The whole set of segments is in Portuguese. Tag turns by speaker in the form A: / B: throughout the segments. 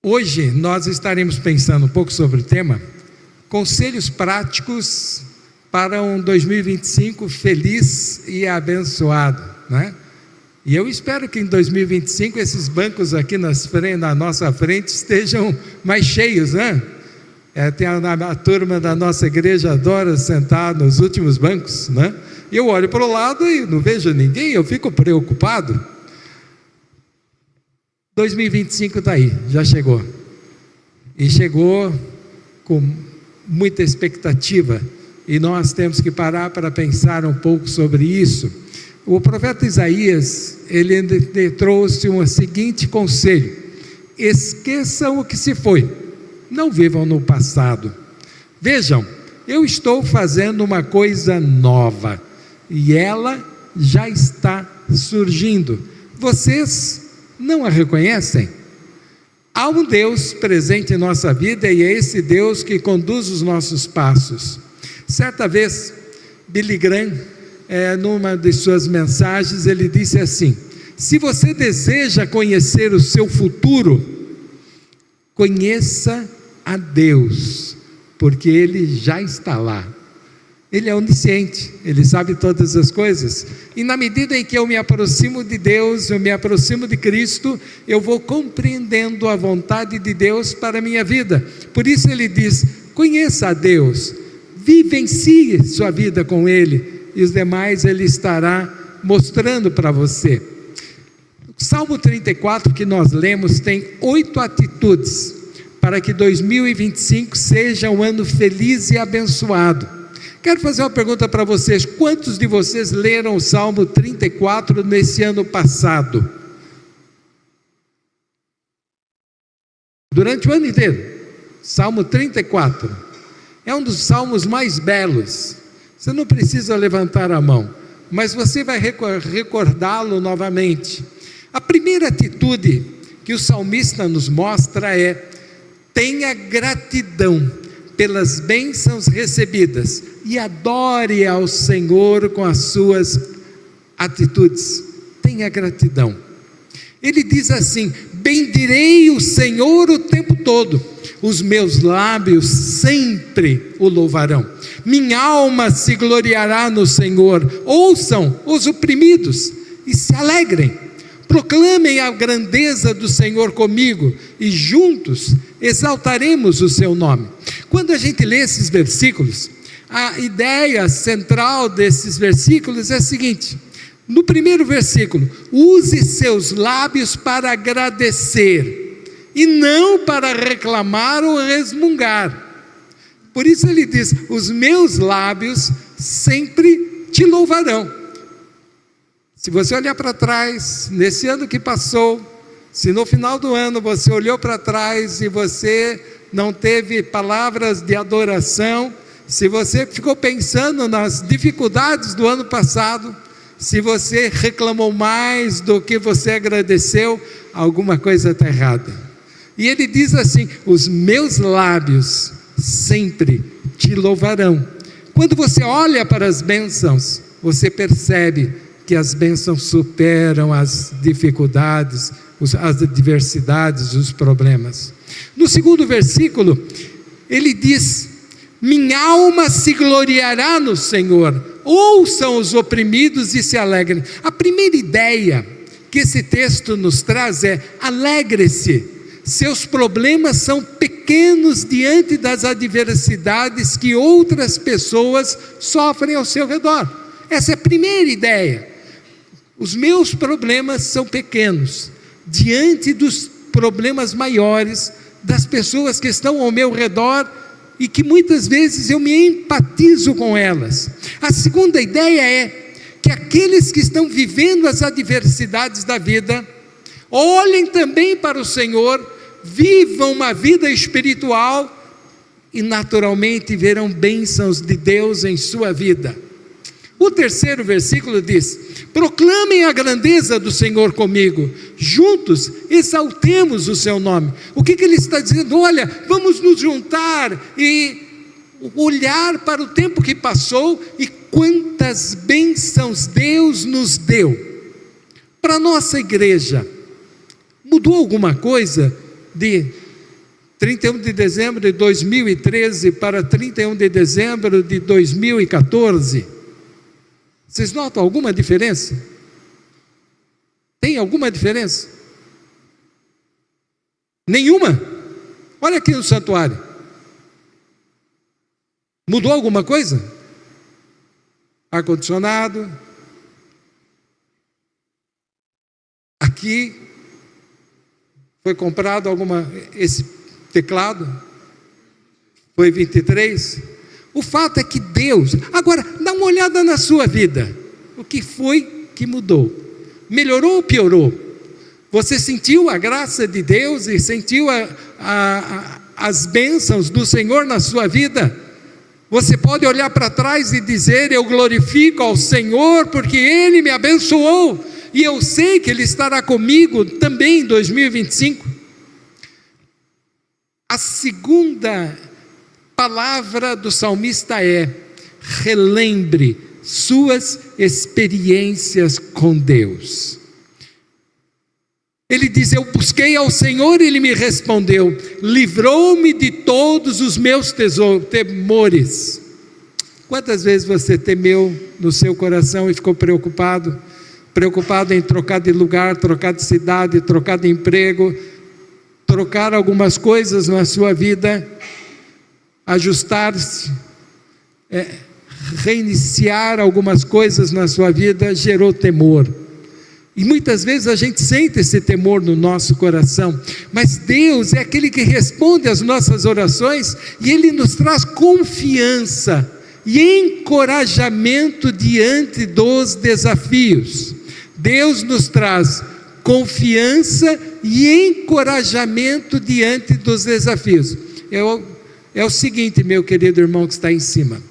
A: Hoje nós estaremos pensando um pouco sobre o tema Conselhos práticos para um 2025 feliz e abençoado, né? E eu espero que em 2025 esses bancos aqui na nossa frente estejam mais cheios, né? Tem a turma da nossa igreja adora sentar nos últimos bancos, né? E eu olho para o lado e não vejo ninguém, eu fico preocupado. 2025 está aí, já chegou. E chegou com muita expectativa. E nós temos que parar para pensar um pouco sobre isso. O profeta Isaías, ele trouxe um seguinte conselho: esqueçam o que se foi, não vivam no passado. Vejam, eu estou fazendo uma coisa nova, e ela já está surgindo. Vocês não a reconhecem? Há um Deus presente em nossa vida, e é esse Deus que conduz os nossos passos. Certa vez, Billy Graham, numa de suas mensagens, ele disse assim: se você deseja conhecer o seu futuro, conheça a Deus, porque Ele já está lá. Ele é onisciente, Ele sabe todas as coisas, e na medida em que eu me aproximo de Deus, eu me aproximo de Cristo, eu vou compreendendo a vontade de Deus para a minha vida. Por isso ele diz: conheça a Deus, vivencie sua vida com Ele, e os demais Ele estará mostrando para você. O Salmo 34 que nós lemos tem 8 atitudes para que 2025 seja um ano feliz e abençoado. Quero fazer uma pergunta para vocês: quantos de vocês leram o Salmo 34 nesse ano passado? Durante o ano inteiro. Salmo 34 é um dos salmos mais belos. Você não precisa levantar a mão, mas você vai recordá-lo novamente. A primeira atitude que o salmista nos mostra é: tenha gratidão pelas bênçãos recebidas e adore ao Senhor com as suas atitudes. Tenha gratidão. Ele diz assim: bendirei o Senhor o tempo todo, os meus lábios sempre o louvarão. Minha alma se gloriará no Senhor. Ouçam os oprimidos e se alegrem. Proclamem a grandeza do Senhor comigo, e juntos exaltaremos o seu nome. Quando a gente lê esses versículos, a ideia central desses versículos é a seguinte: no primeiro versículo, use seus lábios para agradecer, e não para reclamar ou resmungar. Por isso ele diz: os meus lábios sempre te louvarão. Se você olhar para trás, nesse ano que passou, se no final do ano você olhou para trás e você não teve palavras de adoração, se você ficou pensando nas dificuldades do ano passado, se você reclamou mais do que você agradeceu, alguma coisa está errada. E ele diz assim: os meus lábios sempre te louvarão. Quando você olha para as bênçãos, você percebe que as bênçãos superam as dificuldades, as adversidades, os problemas. No segundo versículo, ele diz: minha alma se gloriará no Senhor. Ouçam os oprimidos e se alegrem. A primeira ideia que esse texto nos traz é: alegre-se. Seus problemas são pequenos diante das adversidades que outras pessoas sofrem ao seu redor. Essa é a primeira ideia. Os meus problemas são pequenos diante dos problemas maiores das pessoas que estão ao meu redor e que muitas vezes eu me empatizo com elas. A segunda ideia é que aqueles que estão vivendo as adversidades da vida olhem também para o Senhor, vivam uma vida espiritual e naturalmente verão bênçãos de Deus em sua vida. O terceiro versículo diz: proclamem a grandeza do Senhor comigo, juntos exaltemos o seu nome. O que ele está dizendo? Olha, vamos nos juntar e olhar para o tempo que passou e quantas bênçãos Deus nos deu. Para a nossa igreja, mudou alguma coisa de 31 de dezembro de 2013 para 31 de dezembro de 2014. Vocês notam alguma diferença? Tem alguma diferença? Nenhuma? Olha aqui no santuário. Mudou alguma coisa? Ar-condicionado. Aqui foi comprado esse teclado. Foi 23. O fato é que Deus... Agora, dá uma olhada na sua vida. O que foi que mudou? Melhorou ou piorou? Você sentiu a graça de Deus e sentiu as bênçãos do Senhor na sua vida? Você pode olhar para trás e dizer: eu glorifico ao Senhor porque Ele me abençoou, e eu sei que Ele estará comigo também em 2025. A segunda palavra do salmista é: relembre suas experiências com Deus. Ele diz: eu busquei ao Senhor e Ele me respondeu, livrou-me de todos os meus temores. Quantas vezes você temeu no seu coração e ficou preocupado em trocar de lugar, trocar de cidade, trocar de emprego, trocar algumas coisas na sua vida, ajustar-se, reiniciar algumas coisas na sua vida, gerou temor. E muitas vezes a gente sente esse temor no nosso coração, mas Deus é aquele que responde às nossas orações, e Ele nos traz confiança e encorajamento diante dos desafios. Deus nos traz confiança e encorajamento diante dos desafios. É o seguinte, meu querido irmão que está aí em cima.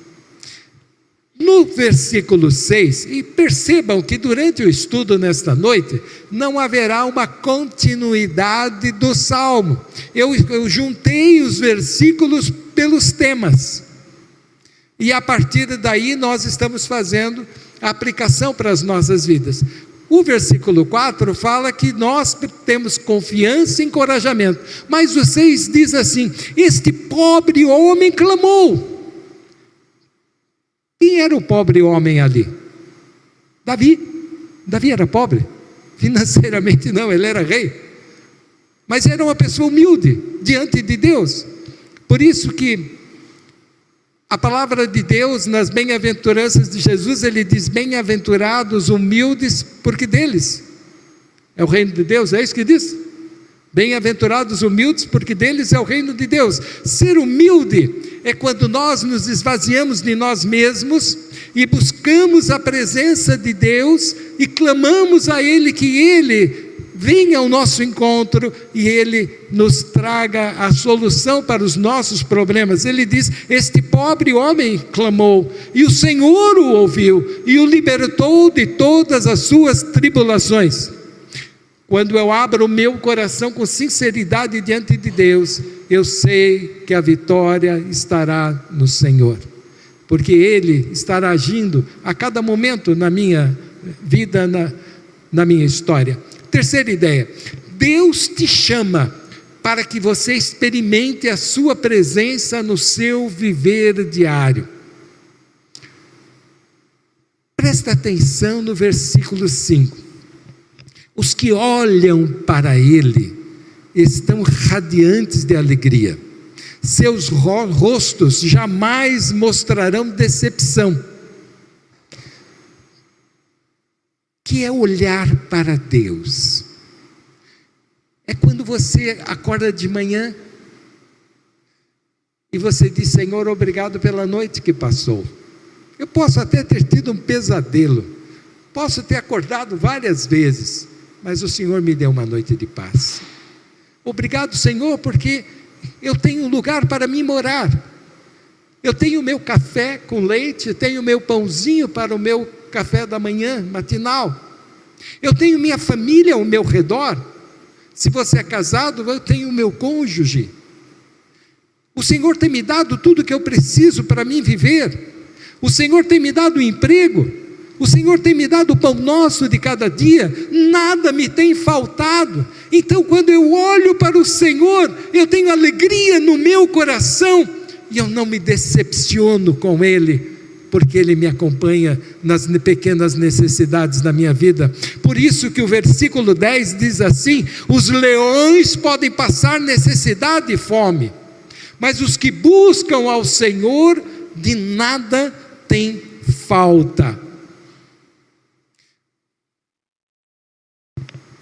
A: No versículo 6, e percebam que durante o estudo nesta noite, não haverá uma continuidade do Salmo. Eu juntei os versículos pelos temas, e a partir daí nós estamos fazendo a aplicação para as nossas vidas. O versículo 4 fala que nós temos confiança e encorajamento, mas o 6 diz assim: este pobre homem clamou. Quem era o pobre homem ali? Davi. Davi era pobre? Financeiramente não, ele era rei. Mas era uma pessoa humilde diante de Deus. Por isso que a palavra de Deus, nas bem-aventuranças de Jesus, ele diz: bem-aventurados humildes, porque deles é o reino de Deus. É isso que diz? Bem-aventurados humildes, porque deles é o reino de Deus. Ser humilde é quando nós nos esvaziamos de nós mesmos e buscamos a presença de Deus e clamamos a Ele que Ele venha ao nosso encontro e Ele nos traga a solução para os nossos problemas. Ele diz: este pobre homem clamou, e o Senhor o ouviu e o libertou de todas as suas tribulações. Quando eu abro o meu coração com sinceridade diante de Deus, eu sei que a vitória estará no Senhor, porque Ele estará agindo a cada momento na minha vida, na minha história. Terceira ideia: Deus te chama para que você experimente a sua presença no seu viver diário. Presta atenção no versículo 5. Os que olham para Ele estão radiantes de alegria, seus rostos jamais mostrarão decepção. Que é olhar para Deus? É quando você acorda de manhã e você diz: Senhor, obrigado pela noite que passou. Eu posso até ter tido um pesadelo, posso ter acordado várias vezes, mas o Senhor me deu uma noite de paz. Obrigado, Senhor, porque eu tenho um lugar para me morar. Eu tenho meu café com leite, tenho meu pãozinho para o meu café da manhã, matinal. Eu tenho minha família ao meu redor. Se você é casado, eu tenho o meu cônjuge. O Senhor tem me dado tudo que eu preciso para mim viver. O Senhor tem me dado um emprego. O Senhor tem me dado o pão nosso de cada dia. Nada me tem faltado. Então, quando eu olho para o Senhor, eu tenho alegria no meu coração, e eu não me decepciono com Ele, porque Ele me acompanha nas pequenas necessidades da minha vida. Por isso que o versículo 10 diz assim: os leões podem passar necessidade e fome, mas os que buscam ao Senhor, de nada tem falta.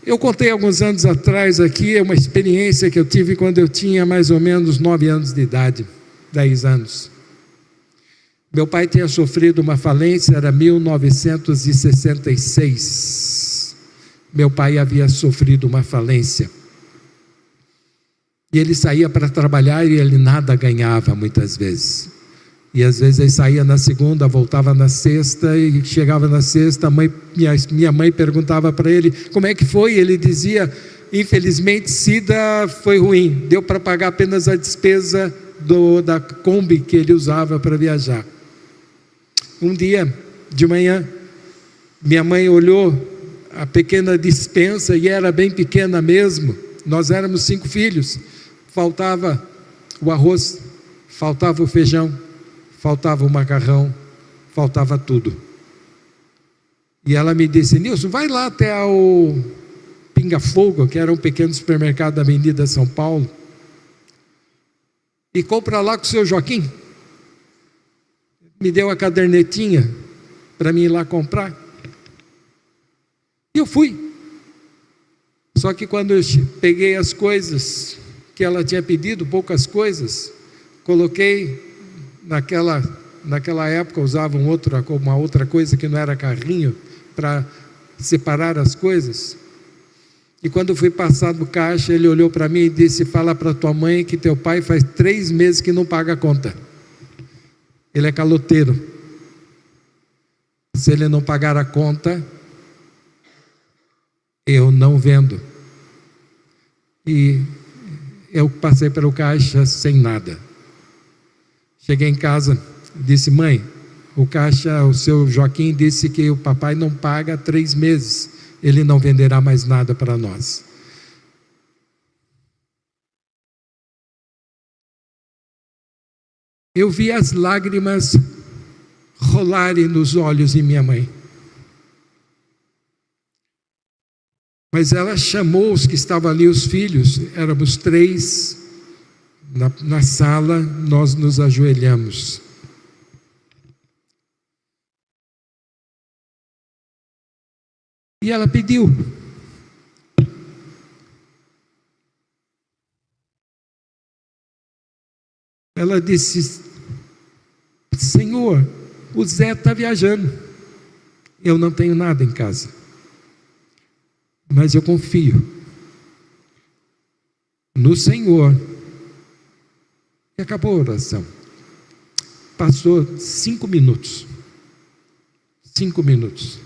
A: Eu contei alguns anos atrás aqui uma experiência que eu tive quando eu tinha mais ou menos 9 anos de idade, 10 anos. Meu pai tinha sofrido uma falência, era 1966. Meu pai havia sofrido uma falência. E ele saía para trabalhar e ele nada ganhava muitas vezes. E às vezes ele saía na segunda, voltava na sexta, e chegava na sexta, minha mãe perguntava para ele como é que foi. Ele dizia: infelizmente Cida foi ruim, deu para pagar apenas a despesa da Kombi que ele usava para viajar. Um dia de manhã, minha mãe olhou a pequena despensa, e era bem pequena mesmo. Nós éramos 5 filhos, faltava o arroz, faltava o feijão, faltava o macarrão, faltava tudo. E ela me disse: Nilson, vai lá até o Pinga Fogo, que era um pequeno supermercado da Avenida São Paulo, e compra lá com o seu Joaquim. Me deu a cadernetinha para mim ir lá comprar. E eu fui. Só que quando eu peguei as coisas que ela tinha pedido, poucas coisas, coloquei naquela época usavam uma outra coisa que não era carrinho, para separar as coisas. E quando eu fui passar do caixa, ele olhou para mim e disse: fala para tua mãe que teu pai faz 3 meses que não paga a conta. Ele é caloteiro. Se ele não pagar a conta, eu não vendo. E eu passei pelo caixa sem nada. Cheguei em casa, disse: mãe, o seu Joaquim disse que o papai não paga há 3 meses, ele não venderá mais nada para nós. Eu vi as lágrimas rolarem nos olhos de minha mãe. Mas ela chamou os que estavam ali, os filhos, éramos 3, na sala, nós nos ajoelhamos. E ela pediu. Ela disse: Senhor, o Zé está viajando, eu não tenho nada em casa, mas eu confio no Senhor. E acabou a oração. Passou 5 minutos. 5 minutos.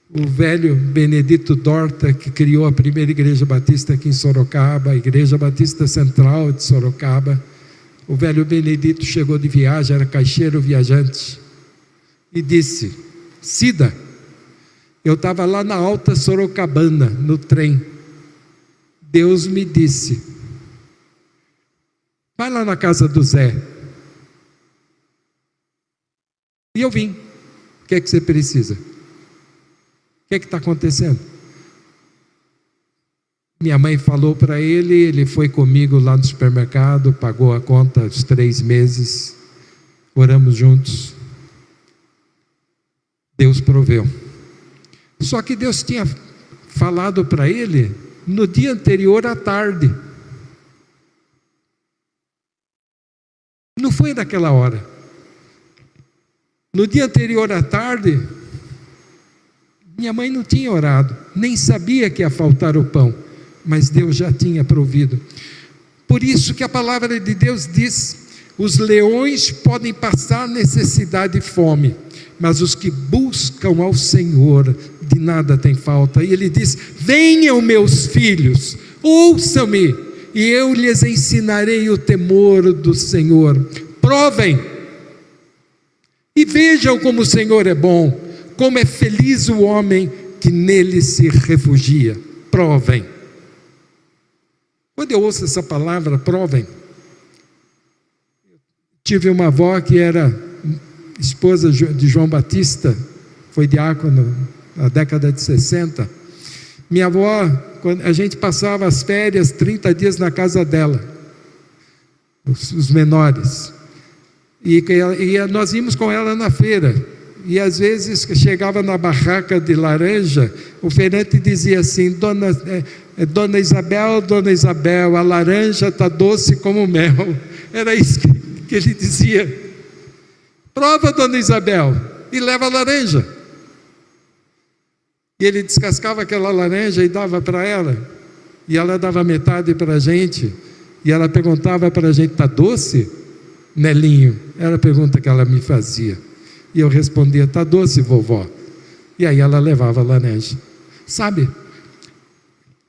A: O velho Benedito Dorta, que criou a primeira igreja batista aqui em Sorocaba, a Igreja Batista Central de Sorocaba, o velho Benedito chegou de viagem, era caixeiro viajante, e disse: Cida, eu estava lá na Alta Sorocabana, no trem. Deus me disse: vai lá na casa do Zé. E eu vim. O que é que você precisa? O que é que está acontecendo? Minha mãe falou para ele, ele foi comigo lá no supermercado, pagou a conta dos 3 meses, oramos juntos. Deus proveu. Só que Deus tinha falado para ele no dia anterior à tarde. Não foi naquela hora. No dia anterior à tarde, minha mãe não tinha orado, nem sabia que ia faltar o pão, mas Deus já tinha provido. Por isso que a palavra de Deus diz: os leões podem passar necessidade e fome, mas os que buscam ao Senhor, de nada tem falta. E ele diz: venham meus filhos, ouçam-me, e eu lhes ensinarei o temor do Senhor. Provem e vejam como o Senhor é bom, como é feliz o homem que nele se refugia. Provem. Quando eu ouço essa palavra, provem. Tive uma avó que era esposa de João Batista, foi diácono na década de 60. Minha avó, quando a gente passava as férias, 30 dias na casa dela, os menores. E nós íamos com ela na feira. E às vezes chegava na barraca de laranja, o feirante dizia assim: Dona Isabel, a laranja está doce como mel. Era isso que ele dizia. Prova, Dona Isabel, e leva a laranja. E ele descascava aquela laranja e dava para ela. E ela dava metade para a gente. E ela perguntava para a gente: está doce, Nelinho? Era a pergunta que ela me fazia. E eu respondia: está doce, vovó. E aí ela levava a laranja. Sabe,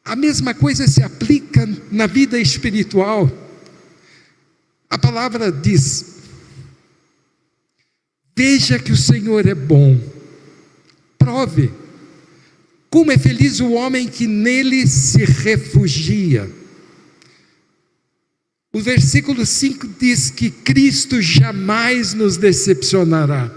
A: a mesma coisa se aplica na vida espiritual. A palavra diz: veja que o Senhor é bom, prove. Como é feliz o homem que nele se refugia. O versículo 5 diz que Cristo jamais nos decepcionará.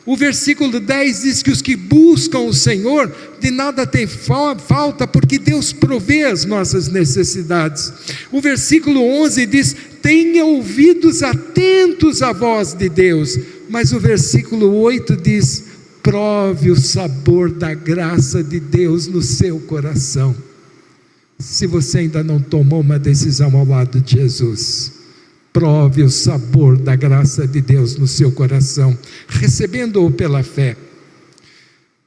A: O versículo 10 diz que os que buscam o Senhor de nada tem falta, porque Deus provê as nossas necessidades. O versículo 11 diz: tenha ouvidos atentos à voz de Deus. Mas o versículo 8 diz: prove o sabor da graça de Deus no seu coração. Se você ainda não tomou uma decisão ao lado de Jesus, prove o sabor da graça de Deus no seu coração, recebendo-o pela fé.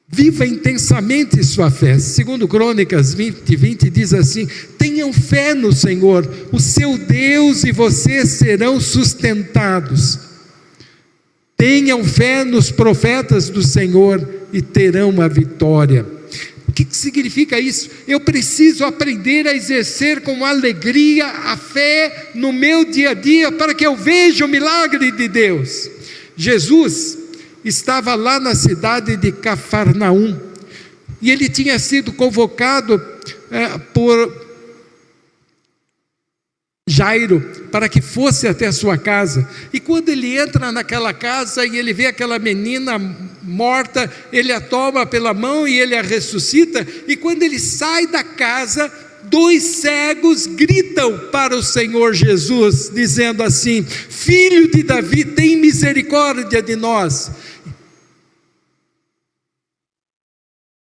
A: Viva intensamente sua fé. Segundo Crônicas 20 diz assim: tenham fé no Senhor, o seu Deus, e vocês serão sustentados. Tenham fé nos profetas do Senhor e terão a vitória. O que significa isso? Eu preciso aprender a exercer com alegria a fé no meu dia a dia, para que eu veja o milagre de Deus. Jesus estava lá na cidade de Cafarnaum, e ele tinha sido convocado por Jairo para que fosse até a sua casa. E quando ele entra naquela casa e ele vê aquela menina morta, ele a toma pela mão e ele a ressuscita. E quando ele sai da casa, 2 cegos gritam para o Senhor Jesus, dizendo assim: filho de Davi, tem misericórdia de nós.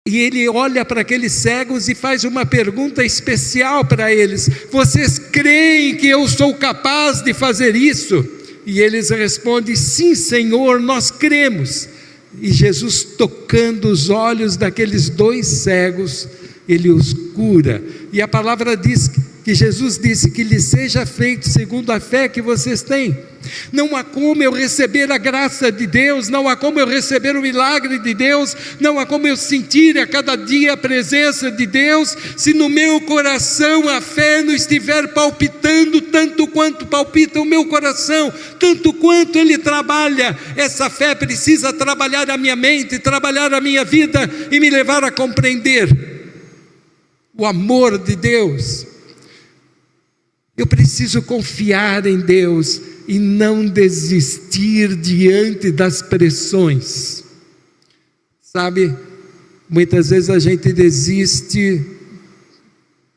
A: E ele olha para aqueles cegos e faz uma pergunta especial para eles: vocês creem que eu sou capaz de fazer isso? E eles respondem: sim, Senhor, nós cremos. E Jesus, tocando os olhos daqueles 2 cegos, ele os cura. E a palavra diz que Jesus disse que lhe seja feito segundo a fé que vocês têm. Não há como eu receber a graça de Deus, não há como eu receber o milagre de Deus, não há como eu sentir a cada dia a presença de Deus, se no meu coração a fé não estiver palpitando tanto quanto palpita o meu coração, tanto quanto ele trabalha. Essa fé precisa trabalhar a minha mente, trabalhar a minha vida e me levar a compreender o amor de Deus. Eu preciso confiar em Deus e não desistir diante das pressões. Sabe, muitas vezes a gente desiste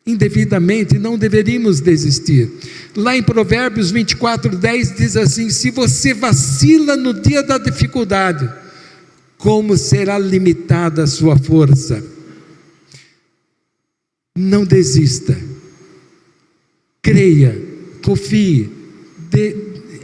A: indevidamente, não deveríamos desistir. Lá em Provérbios 24:10 diz assim: se você vacila no dia da dificuldade, como será limitada a sua força? Não desista, creia, confie,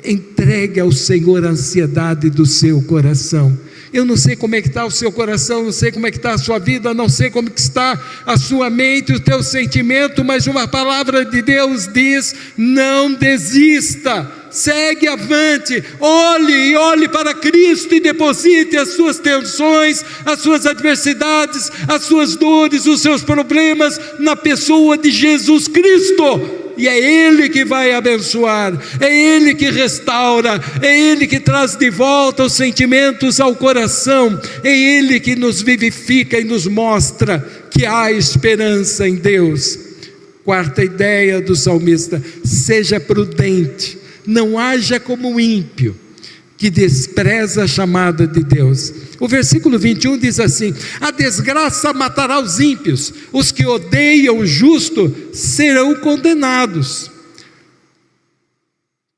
A: entregue ao Senhor a ansiedade do seu coração. Eu não sei como é que está o seu coração, não sei como é que está a sua vida, não sei como que está a sua mente, o teu sentimento, mas uma palavra de Deus diz: não desista, segue avante, olhe para Cristo e deposite as suas tensões, as suas adversidades, as suas dores, os seus problemas na pessoa de Jesus Cristo. E é Ele que vai abençoar, é Ele que restaura, é Ele que traz de volta os sentimentos ao coração, é Ele que nos vivifica e nos mostra que há esperança em Deus. Quarta ideia do salmista: seja prudente, não haja como um ímpio, que despreza a chamada de Deus. O versículo 21 diz assim: a desgraça matará os ímpios, os que odeiam o justo serão condenados.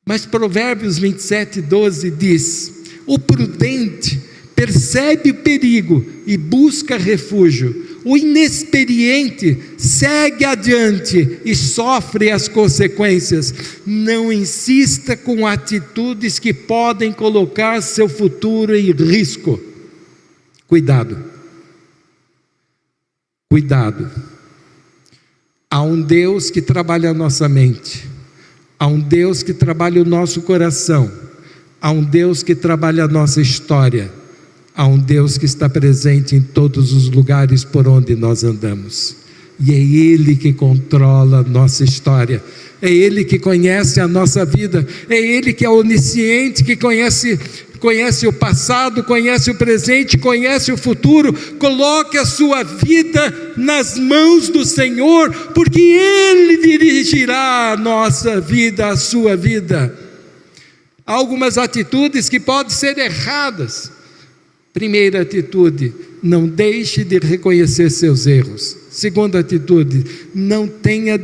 A: Mas Provérbios 27:12 diz: o prudente percebe o perigo e busca refúgio, o inexperiente segue adiante e sofre as consequências. Não insista com atitudes que podem colocar seu futuro em risco. Cuidado, cuidado. Há um Deus que trabalha a nossa mente, há um Deus que trabalha o nosso coração, há um Deus que trabalha a nossa história, há um Deus que está presente em todos os lugares por onde nós andamos, e é Ele que controla a nossa história, é Ele que conhece a nossa vida, é Ele que é onisciente, que conhece o passado, conhece o presente, conhece o futuro. Coloque a sua vida nas mãos do Senhor, porque Ele dirigirá a nossa vida, a sua vida. Há algumas atitudes que podem ser erradas. Primeira atitude: não deixe de reconhecer seus erros. Segunda atitude: não ter a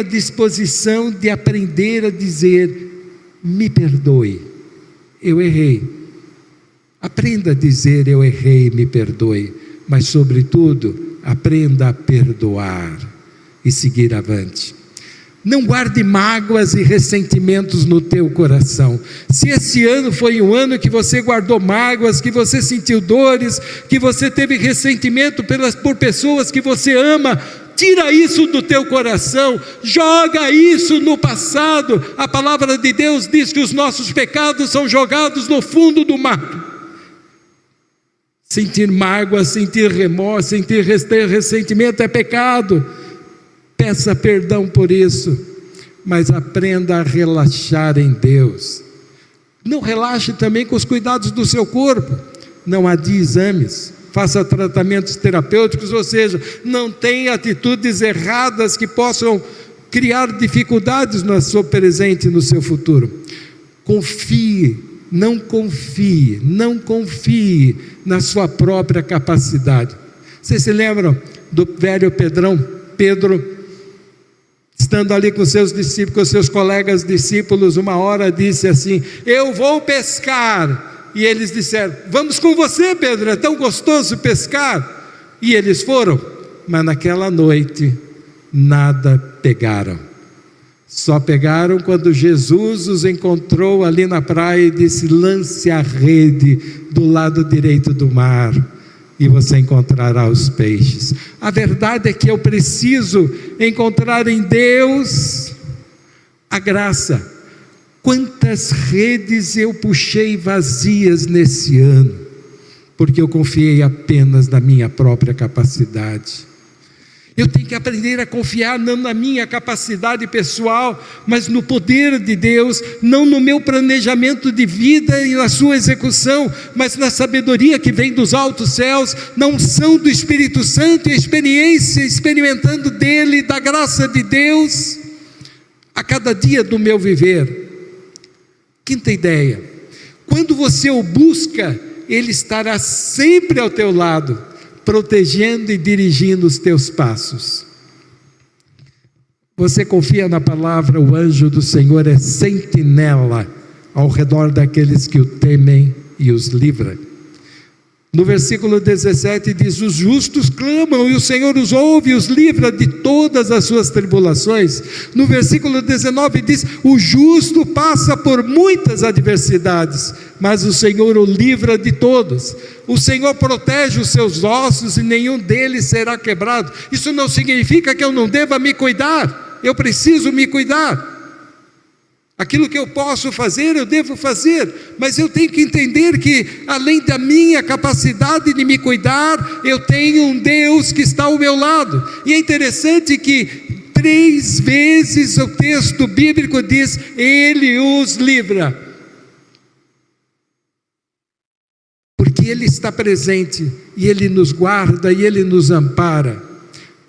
A: disposição de aprender a dizer: me perdoe, eu errei. Aprenda a dizer: eu errei, me perdoe. Mas sobretudo, aprenda a perdoar e seguir avante. Não guarde mágoas e ressentimentos no teu coração. Se esse ano foi um ano que você guardou mágoas, que você sentiu dores, que você teve ressentimento por pessoas que você ama, tira isso do teu coração, joga isso no passado. A palavra de Deus diz que os nossos pecados são jogados no fundo do mar. Sentir mágoa, sentir remorso, sentir ressentimento é pecado. Peça perdão por isso, mas aprenda a relaxar em Deus. Não relaxe também com os cuidados do seu corpo. Não adie exames, faça tratamentos terapêuticos, ou seja, não tenha atitudes erradas que possam criar dificuldades no seu presente e no seu futuro. Não confie na sua própria capacidade. Vocês se lembram do velho Pedro, estando ali com seus discípulos, com seus colegas discípulos, uma hora disse assim: eu vou pescar. E eles disseram: vamos com você, Pedro, é tão gostoso pescar. E eles foram, mas naquela noite nada pegaram. Só pegaram quando Jesus os encontrou ali na praia e disse: lance a rede do lado direito do mar e você encontrará os peixes. A verdade é que eu preciso encontrar em Deus a graça. Quantas redes eu puxei vazias nesse ano, porque eu confiei apenas na minha própria capacidade. Eu tenho que aprender a confiar não na minha capacidade pessoal, mas no poder de Deus, não no meu planejamento de vida e na sua execução, mas na sabedoria que vem dos altos céus, na unção do Espírito Santo e a experiência, experimentando dele, da graça de Deus, a cada dia do meu viver. Quinta ideia: quando você o busca, Ele estará sempre ao teu lado, protegendo e dirigindo os teus passos. Você confia na palavra: o anjo do Senhor é sentinela ao redor daqueles que o temem e os livra. No versículo 17 diz: os justos clamam e o Senhor os ouve e os livra de todas as suas tribulações. No versículo 19 diz: o justo passa por muitas adversidades, mas o Senhor o livra de todas. O Senhor protege os seus ossos e nenhum deles será quebrado. Isso não significa que eu não deva me cuidar. Eu preciso me cuidar. Aquilo que eu posso fazer, eu devo fazer, mas eu tenho que entender que, além da minha capacidade de me cuidar, eu tenho um Deus que está ao meu lado. E é interessante que 3 vezes o texto bíblico diz: Ele os livra. Porque Ele está presente, e Ele nos guarda, e Ele nos ampara.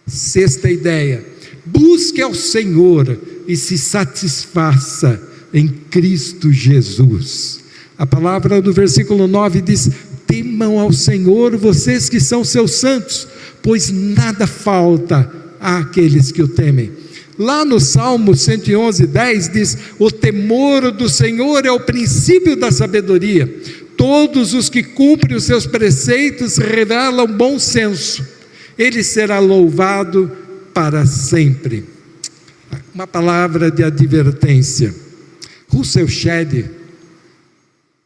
A: Sexta ideia: busque ao Senhor e se satisfaça em Cristo Jesus. A palavra do versículo 9 diz: temam ao Senhor vocês que são seus santos, pois nada falta àqueles que o temem. Lá no Salmo 111:10 diz: o temor do Senhor é o princípio da sabedoria, todos os que cumprem os seus preceitos revelam bom senso, ele será louvado para sempre. Uma palavra de advertência. Russell Shedd,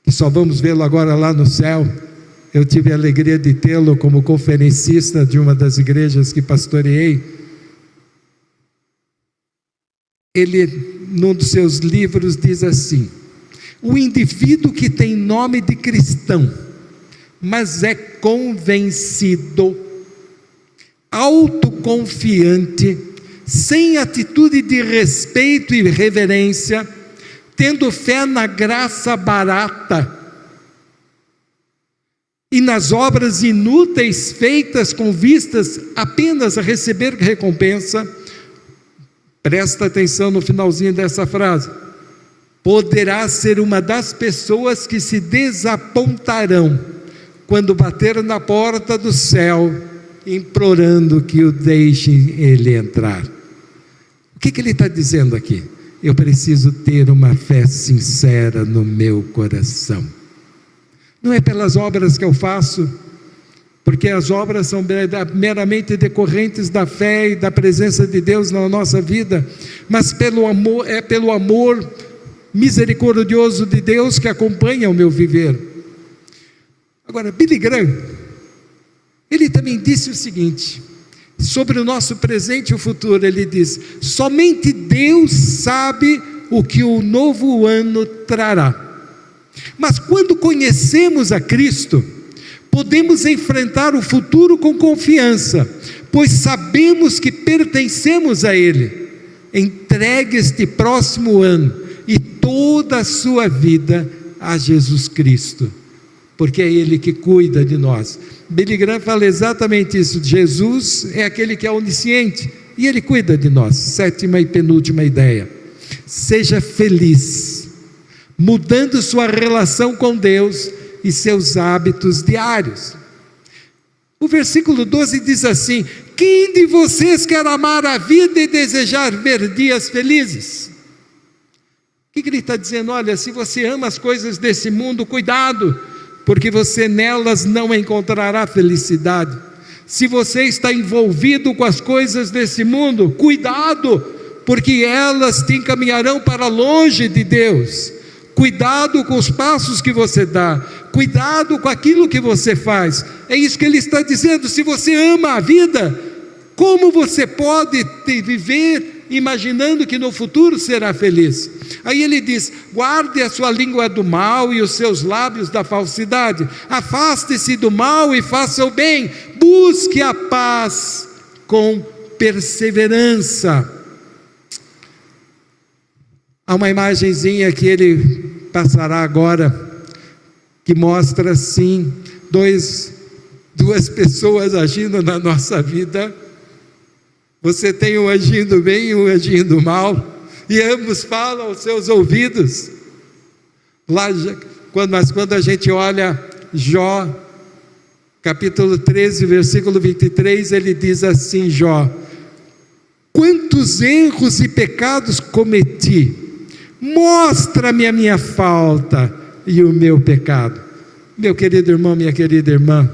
A: que só vamos vê-lo agora lá no céu, eu tive a alegria de tê-lo como conferencista de uma das igrejas que pastoreei. Ele, num dos seus livros, diz assim: o indivíduo que tem nome de cristão, mas é convencido, autoconfiante, sem atitude de respeito e reverência, tendo fé na graça barata e nas obras inúteis feitas com vistas apenas a receber recompensa. Presta atenção no finalzinho dessa frase: poderá ser uma das pessoas que se desapontarão quando bater na porta do céu, implorando que o deixem ele entrar. O que ele está dizendo aqui? Eu preciso ter uma fé sincera no meu coração. Não é pelas obras que eu faço, porque as obras são meramente decorrentes da fé e da presença de Deus na nossa vida, mas pelo amor, é pelo amor misericordioso de Deus que acompanha o meu viver. Agora, Billy Graham, ele também disse o seguinte, sobre o nosso presente e o futuro. Ele diz: somente Deus sabe o que o novo ano trará, mas quando conhecemos a Cristo, podemos enfrentar o futuro com confiança, pois sabemos que pertencemos a Ele. Entregue este próximo ano e toda a sua vida a Jesus Cristo, porque é Ele que cuida de nós. Billy Graham fala exatamente isso: Jesus é aquele que é onisciente e Ele cuida de nós. Sétima e penúltima ideia: seja feliz, mudando sua relação com Deus e seus hábitos diários. O versículo 12 diz assim: quem de vocês quer amar a vida e desejar ver dias felizes? O que ele está dizendo? Olha, se você ama as coisas desse mundo, cuidado, porque você nelas não encontrará felicidade. Se você está envolvido com as coisas desse mundo, cuidado, porque elas te encaminharão para longe de Deus. Cuidado com os passos que você dá, cuidado com aquilo que você faz. É isso que ele está dizendo. Se você ama a vida, como você pode viver imaginando que no futuro será feliz? Aí ele diz: guarde a sua língua do mal e os seus lábios da falsidade, afaste-se do mal e faça o bem, busque a paz com perseverança. Há uma imagenzinha que ele passará agora, que mostra assim, duas pessoas agindo na nossa vida. Você tem um agindo bem e um agindo mal, e ambos falam aos seus ouvidos. Mas quando a gente olha Jó, capítulo 13, versículo 23, ele diz assim: Jó, quantos erros e pecados cometi, mostra-me a minha falta e o meu pecado. Meu querido irmão, minha querida irmã,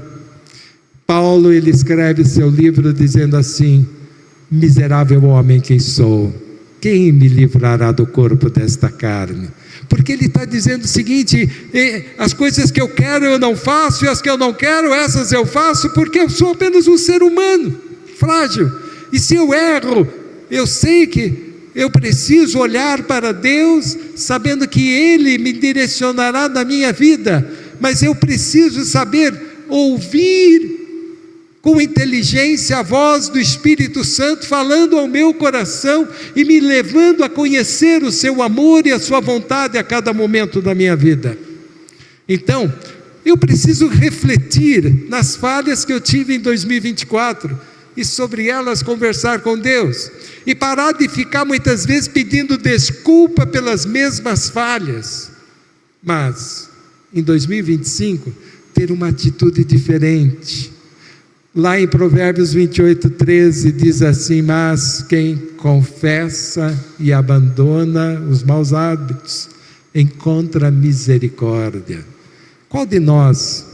A: Paulo, ele escreve seu livro dizendo assim: miserável homem que sou, quem me livrará do corpo desta carne? Porque ele está dizendo o seguinte: as coisas que eu quero eu não faço, e as que eu não quero, essas eu faço, porque eu sou apenas um ser humano, frágil, e se eu erro, eu sei que eu preciso olhar para Deus, sabendo que Ele me direcionará na minha vida, mas eu preciso saber ouvir com inteligência a voz do Espírito Santo falando ao meu coração e me levando a conhecer o seu amor e a sua vontade a cada momento da minha vida. Então, eu preciso refletir nas falhas que eu tive em 2024 e sobre elas conversar com Deus. E parar de ficar muitas vezes pedindo desculpa pelas mesmas falhas. Mas, em 2025, ter uma atitude diferente. Lá em Provérbios 28:13 diz assim: mas quem confessa e abandona os maus hábitos, encontra misericórdia. Qual de nós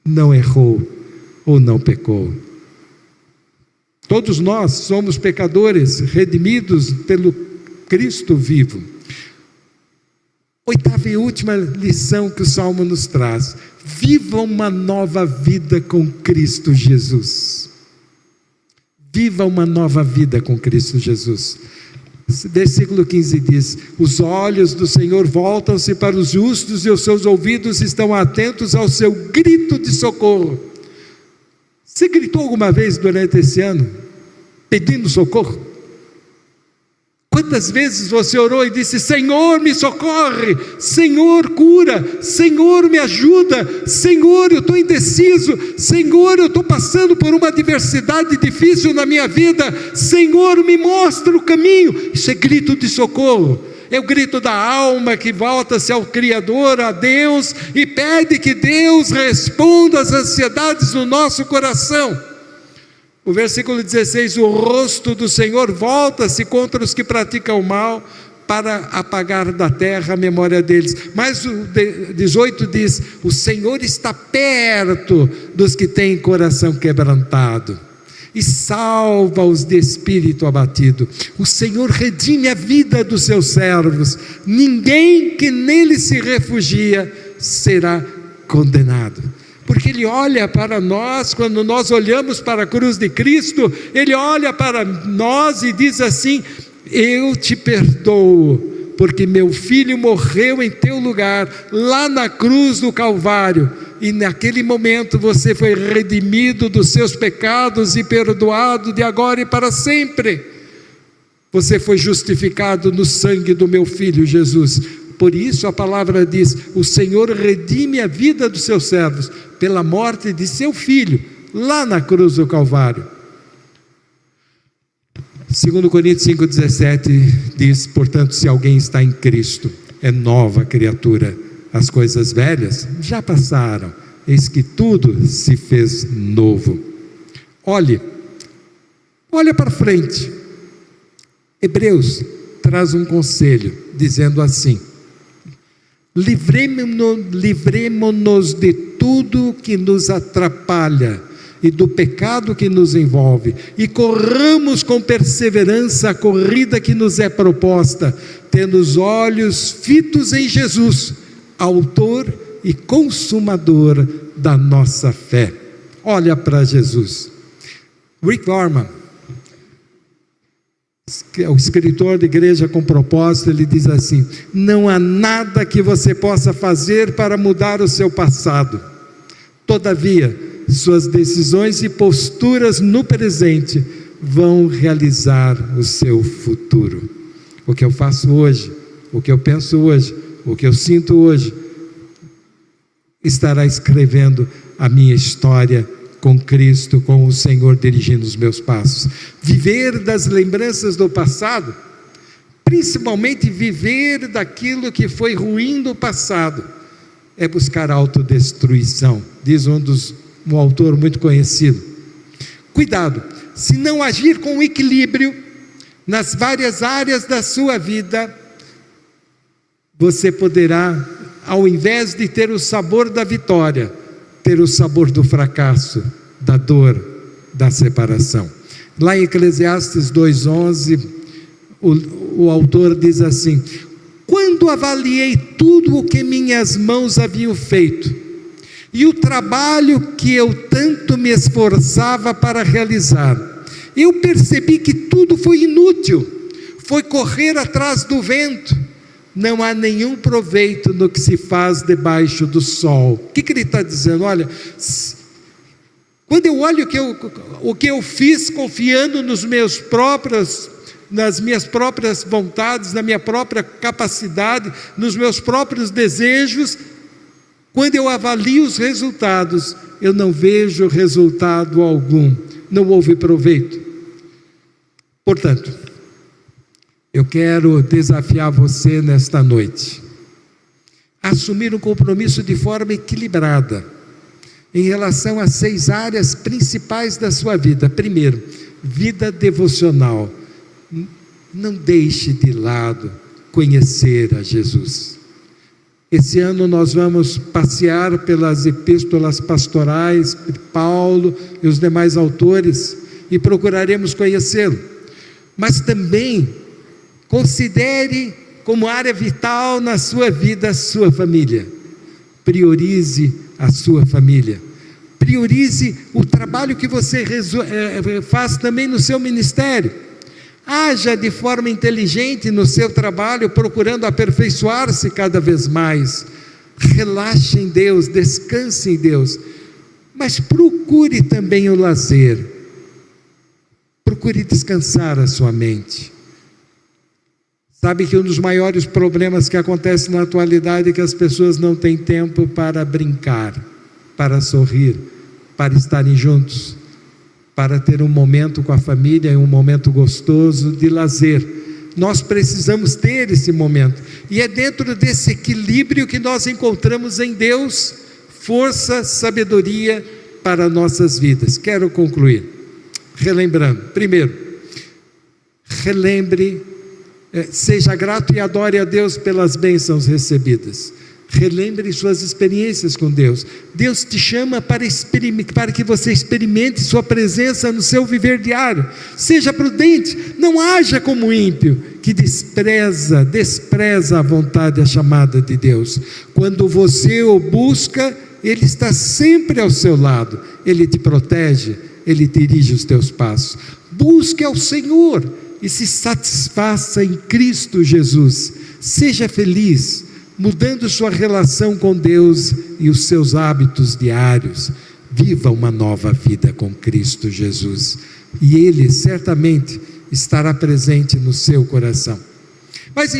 A: não errou ou não pecou? Todos nós somos pecadores, redimidos pelo Cristo vivo. Oitava e última lição que o Salmo nos traz: viva uma nova vida com Cristo Jesus. Viva uma nova vida com Cristo Jesus. Versículo 15 diz: os olhos do Senhor voltam-se para os justos e os seus ouvidos estão atentos ao seu grito de socorro. Você gritou alguma vez durante esse ano, pedindo socorro? Quantas vezes você orou e disse: Senhor, me socorre, Senhor, cura, Senhor, me ajuda, Senhor, eu estou indeciso, Senhor, eu estou passando por uma adversidade difícil na minha vida, Senhor, me mostra o caminho. Isso é grito de socorro, é o grito da alma que volta-se ao Criador, a Deus, e pede que Deus responda às ansiedades do nosso coração. O versículo 16: o rosto do Senhor volta-se contra os que praticam o mal, para apagar da terra a memória deles. Mas o 18 diz: o Senhor está perto dos que têm coração quebrantado, e salva-os de espírito abatido. O Senhor redime a vida dos seus servos, ninguém que nele se refugia será condenado. Porque Ele olha para nós, quando nós olhamos para a cruz de Cristo, Ele olha para nós e diz assim: eu te perdoo, porque meu filho morreu em teu lugar, lá na cruz do Calvário, e naquele momento você foi redimido dos seus pecados e perdoado de agora e para sempre. Você foi justificado no sangue do meu filho Jesus. Por isso a palavra diz: o Senhor redime a vida dos seus servos, pela morte de seu filho, lá na cruz do Calvário. 2 Coríntios 5,17 diz: portanto, se alguém está em Cristo, é nova criatura, as coisas velhas já passaram, eis que tudo se fez novo. Olha para frente. Hebreus traz um conselho, dizendo assim: livremo-nos de tudo que nos atrapalha e do pecado que nos envolve, e corramos com perseverança a corrida que nos é proposta, tendo os olhos fitos em Jesus, autor e consumador da nossa fé. Olha para Jesus. Rick Warman, o escritor de Igreja com Propósito, ele diz assim: não há nada que você possa fazer para mudar o seu passado, todavia suas decisões e posturas no presente vão realizar o seu futuro. O que eu faço hoje, o que eu penso hoje, o que eu sinto hoje, estará escrevendo a minha história com Cristo, com o Senhor dirigindo os meus passos. Viver das lembranças do passado, principalmente viver daquilo que foi ruim do passado, é buscar autodestruição, diz um autor muito conhecido. Cuidado, se não agir com equilíbrio nas várias áreas da sua vida, você poderá, ao invés de ter o sabor da vitória, ter o sabor do fracasso, da dor, da separação. Lá em Eclesiastes 2:11, o autor diz assim: quando avaliei tudo o que minhas mãos haviam feito, e o trabalho que eu tanto me esforçava para realizar, eu percebi que tudo foi inútil, foi correr atrás do vento, não há nenhum proveito no que se faz debaixo do sol. O que ele está dizendo? Olha, quando eu olho o que eu fiz confiando nas minhas próprias vontades, na minha própria capacidade, nos meus próprios desejos, quando eu avalio os resultados, eu não vejo resultado algum. não houve proveito. Portanto, eu quero desafiar você nesta noite a assumir um compromisso de forma equilibrada em relação às 6 áreas principais da sua vida. Primeiro, vida devocional. Não deixe de lado conhecer a Jesus. Esse ano nós vamos passear pelas epístolas pastorais de Paulo e os demais autores e procuraremos conhecê-lo. Mas também considere como área vital na sua vida a sua família. Priorize a sua família. Priorize o trabalho que você faz também no seu ministério. Haja de forma inteligente no seu trabalho, procurando aperfeiçoar-se cada vez mais. Relaxe em Deus, descanse em Deus, mas procure também o lazer. Procure descansar a sua mente. Sabe que um dos maiores problemas que acontece na atualidade é que as pessoas não têm tempo para brincar, para sorrir, para estarem juntos, para ter um momento com a família, um momento gostoso de lazer. Nós precisamos ter esse momento, e é dentro desse equilíbrio que nós encontramos em Deus força, sabedoria para nossas vidas. Quero concluir relembrando. Primeiro, seja grato e adore a Deus pelas bênçãos recebidas. Relembre suas experiências com Deus. Deus te chama para que você experimente sua presença no seu viver diário. Seja prudente, não haja como ímpio, que despreza a vontade e a chamada de Deus. Quando você o busca, Ele está sempre ao seu lado, Ele te protege, Ele dirige os teus passos. Busque ao Senhor e se satisfaça em Cristo Jesus. Seja feliz, mudando sua relação com Deus e os seus hábitos diários. Viva uma nova vida com Cristo Jesus, e Ele certamente estará presente no seu coração. Mas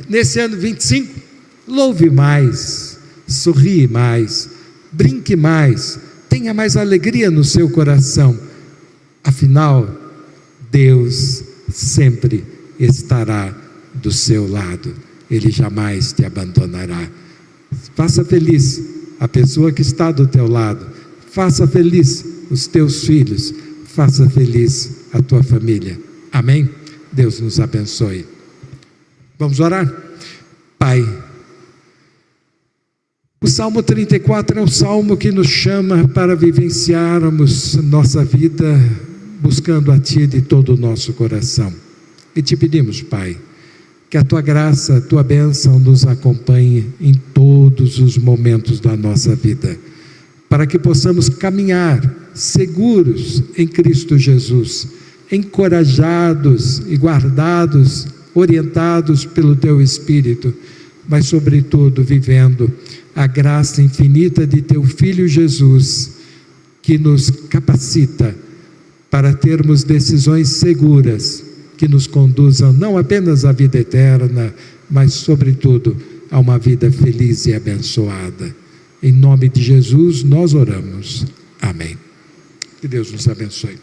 A: nesse ano 25, louve mais, sorrie mais, brinque mais, tenha mais alegria no seu coração. Afinal, Deus sempre estará do seu lado. Ele jamais te abandonará. Faça feliz a pessoa que está do teu lado. Faça feliz os teus filhos. Faça feliz a tua família. Amém? Deus nos abençoe. Vamos orar? Pai, o Salmo 34 é um salmo que nos chama para vivenciarmos nossa vida buscando a Ti de todo o nosso coração. E te pedimos, Pai, que a Tua graça, a Tua bênção nos acompanhe em todos os momentos da nossa vida, para que possamos caminhar seguros em Cristo Jesus, encorajados e guardados, orientados pelo Teu Espírito, mas sobretudo vivendo a graça infinita de Teu Filho Jesus, que nos capacita para termos decisões seguras, que nos conduzam não apenas à vida eterna, mas sobretudo a uma vida feliz e abençoada. Em nome de Jesus nós oramos. Amém. Que Deus nos abençoe.